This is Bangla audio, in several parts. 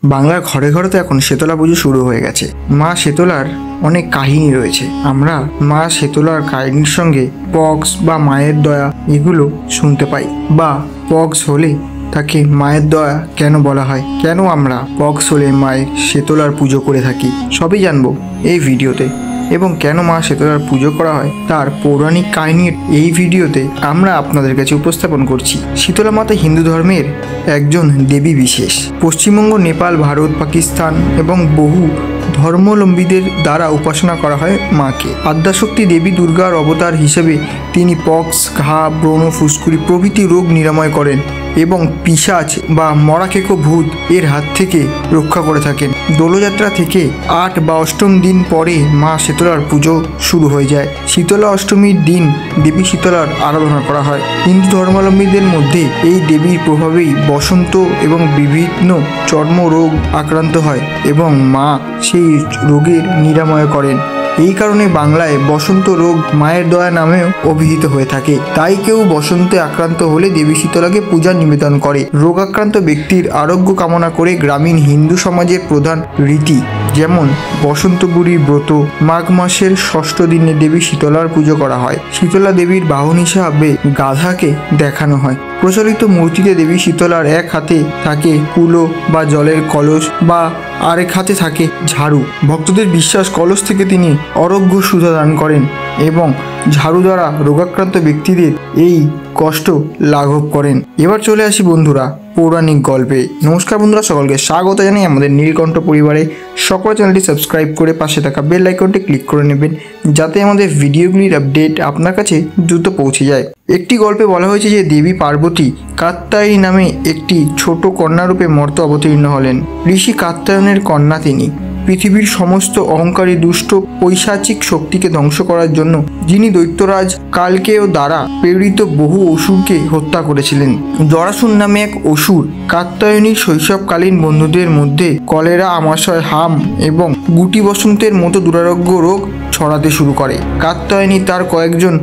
বাংলার ঘরে ঘরে তো এখন শীতলা পুজো শুরু হয়ে গেছে। মা শীতলার অনেক কাহিনী রয়েছে। আমরা মা শীতলার কাহিনীর সঙ্গে পক্স বা মায়ের দয়া এগুলো শুনতে পাই, বা পক্স হলে তাকে মায়ের দয়া কেন বলা হয়, কেন আমরা পক্স হলে মায়ের শীতলার পুজো করে থাকি, সবই জানবো এই ভিডিওতে। এবং কেন মা শীতলার পুজো করা হয় তার পৌরাণিক কাহিনীর এই ভিডিওতে আমরা আপনাদের কাছে উপস্থাপন করছি। শীতলা মাতা হিন্দু ধর্মের একজন দেবী বিশেষ। পশ্চিমবঙ্গ, নেপাল, ভারত, পাকিস্তান এবং বহু ধর্মাবলম্বীদের দ্বারা উপাসনা করা হয় মাকে। আদ্যাশক্তি দেবী দুর্গার অবতার হিসেবে তিনি পক্স, ঘা, ব্রণ, ফুসকুড়ি প্রভৃতি রোগ নিরাময় করেন এবং পিশাচ বা মরাকেকো ভূত এর হাত থেকে রক্ষা করে থাকেন। দোলযাত্রা থেকে 8 বা 8ম দিন পরে মা শীতলার পুজো শুরু হয়ে যায়। শীতলা অষ্টমীর দিন দেবী শীতলার আরাধনা করা হয়। হিন্দু ধর্মাবলম্বীদের মধ্যে এই দেবীর প্রভাবেই বসন্ত এবং বিভিন্ন চর্মরোগ আক্রান্ত হয় এবং মা সেই রোগের নিরাময় করেন। এই কারণে বাংলায় বসন্ত রোগ মায়ের দয়া নামেও অভিহিত হয়ে থাকে। তাই কেউ বসন্তে আক্রান্ত হলে দেবী শীতলাকে পূজা নিবেদন করে। রোগাক্রান্ত ব্যক্তির আরোগ্য কামনা করে গ্রামীণ হিন্দু সমাজের প্রধান রীতি, যেমন বসন্ত বুড়ির ব্রত, মাঘ মাসের 6ষ্ঠ দিনে দেবী শীতলার পুজো করা হয়। শীতলা দেবীর বাহন হিসাবে গাধাকে দেখানো হয়। প্রচলিত মূর্তিতে দেবী শীতলার এক হাতে থাকে কুলো বা জলের কলস, বা আরেক হাতে থাকে ঝাড়ু। ভক্তদের বিশ্বাস কলস থেকে তিনি অরোগ্য সুধা দান করেন এবং ঝাড়ু দ্বারা রোগাক্রান্ত ব্যক্তিদের এই কষ্ট লাঘব করেন। এবার চলে আসি বন্ধুরা পৌরাণিক গল্পে। নমস্কার বন্ধুরা, সকলকে স্বাগত জানাই আমাদের নীলকণ্ঠ পরিবারে। সকল চ্যানেলটি সাবস্ক্রাইব করে পাশে থাকা বেল আইকনটি ক্লিক করে নেবেন, যাতে আমাদের ভিডিওগুলির আপডেট আপনার কাছে দ্রুত পৌঁছে যায়। একটি গল্পে বলা হয়েছে যে দেবী পার্বতী কাত্যায়নী নামে একটি ছোট কন্যারূপে মর্তে অবতীর্ণ হলেন। ঋষি কাত্যায়নের কন্যা তিনি। পৃথিবীর সমস্ত অহংকারী দুষ্ট পৈশাচিক শক্তিকে ধ্বংস করার জন্য যিনি দৈত্যরাজ কালকেয় দ্বারা প্রেরিত বহু অসুরকে হত্যা করেছিলেন। জরাসুর নামে এক অসুর কাত্যায়নীর শৈশবকালীন বন্ধুদের মধ্যে কলেরা, আমাশয়, হাম এবং গুটি বসন্তের মতো দুরারোগ্য রোগ ছড়াতে শুরু করে। কাত্যায়নী তার কয়েকজন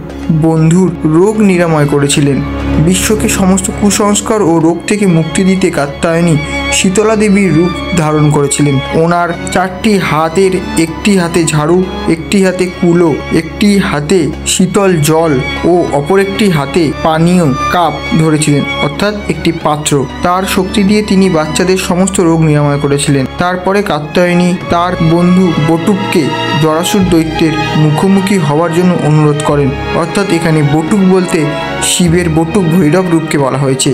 বন্ধুর রোগ নিরাময় করেছিলেন। বিশ্বকে সমস্ত কুসংস্কার ও রোগ থেকে মুক্তি দিতে কাত্যায়নী শীতলা দেবীর রূপ ধারণ করেছিলেন। ওনার 4টি হাতের একটি হাতে ঝাড়ু, একটি হাতে কুলো, একটি হাতে শীতল জল ও অপর একটি হাতে পানীয় কাপ ধরেছিলেন, অর্থাৎ একটি পাত্র। তার শক্তি দিয়ে তিনি বাচ্চাদের সমস্ত রোগ নিরাময় করেছিলেন। তারপরে কাত্যায়নী তার বন্ধু বটুককে জরাসুর দৈত্যের মুখোমুখি হওয়ার জন্য অনুরোধ করেন, অর্থাৎ এখানে বটুক বলতে শিবের বটুক ভৈরব রূপকে বলা হয়েছে।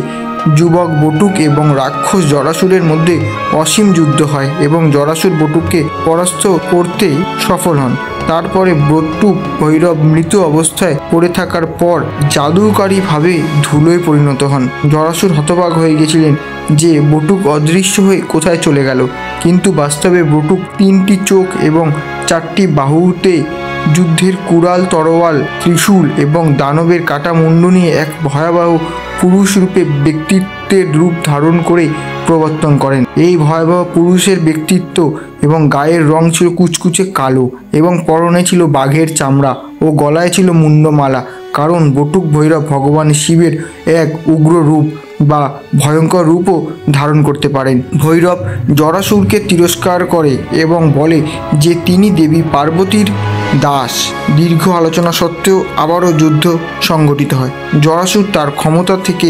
যুবক বটুক এবং রাক্ষস জরাসুরের মধ্যে অসীম যুদ্ধ হয় এবং জরাসুর বটুককে পরাস্ত করতে সফল হন। তারপরে বটুক ভৈরব মৃত অবস্থায় পড়ে থাকার পর জাদুকারীভাবে ধুলোয় পরিণত হন। জরাসুর হতবাক হয়ে গেছিলেন যে বটুক অদৃশ্য হয়ে কোথায় চলে গেল, কিন্তু বাস্তবে বটুক 3টি চোখ এবং 4টি বাহুতে যুদ্ধের কুড়াল, তরোয়াল, ত্রিশূল এবং দানবের কাটা মুন্ড নিয়ে এক ভয়াবহ পুরুষ রূপে ব্যক্তিত্বের রূপ ধারণ করে প্রবর্তন করেন। এই ভয়াবহ পুরুষের ব্যক্তিত্ব এবং গায়ের রং ছিল কুচকুচে কালো এবং পরনে ছিল বাঘের চামড়া ও গলায় ছিল মুন্ডমালা, কারণ বটুক ভৈরব ভগবান শিবের এক উগ্র রূপ বা ভয়ঙ্কর রূপও ধারণ করতে পারেন। ভৈরব জরাসুরকে তিরস্কার করে এবং বলে যে তিনি দেবী পার্বতীর দাস। দীর্ঘ আলোচনা সত্ত্বেও আবারও যুদ্ধ সংঘটিত হয়। জরাসুর তার ক্ষমতা থেকে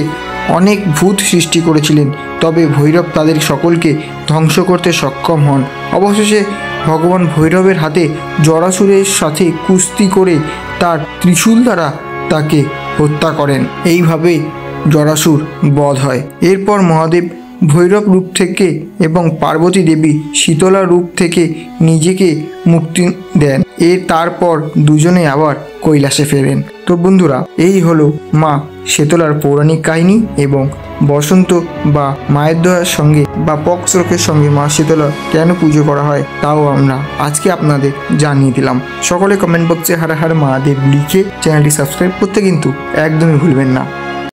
অনেক ভূত সৃষ্টি করেছিলেন, তবে ভৈরব তাদের সকলকে ধ্বংস করতে সক্ষম হন। অবশেষে ভগবান ভৈরবের হাতে জরাসুরের সাথে কুস্তি করে তার ত্রিশূল দ্বারা তাকে হত্যা করেন। এইভাবে জরাসুর বধ হয়। এরপর মহাদেব ভৈরব রূপ থেকে এবং পার্বতী দেবী শীতলা রূপ থেকে নিজেকে মুক্তি দেন। তারপর দুজনে আবার কৈলাসে ফেরেন। তো বন্ধুরা, এই হলো মা শীতলার পৌরাণিক কাহিনী এবং বসন্ত বা মায়ের দয়ার সঙ্গে বা পক্স রোগের সঙ্গে মা শীতলা কেন পুজো করা হয় তাও আমরা আজকে আপনাদের জানিয়ে দিলাম। সকলে কমেন্ট বক্সে হার হার মহাদেব লিখে চ্যানেলটি সাবস্ক্রাইব করতে কিন্তু একদমই ভুলবেন না।